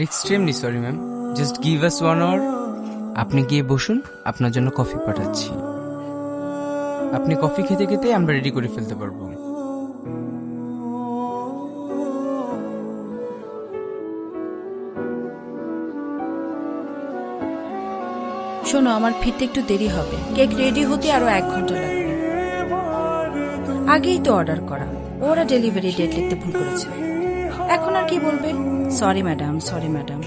Extremely sorry ma'am, just give us 1 hour। আপনি গিয়ে বসুন, আপনার জন্য কফি পাঠাচ্ছি। আপনি কফি খেতে খেতে আমরা রেডি করে ফেলতে পারবো। শোনো, আমার ফিরতে একটু দেরি হবে। কেক রেডি হতে আরো 1 ঘন্টা লাগবে। আগেই তো অর্ডার করা, ওরা ডেলিভারি ডেট লিখতে ভুল করেছে। এখন আর কি বলবে? Sorry madam, sorry madam.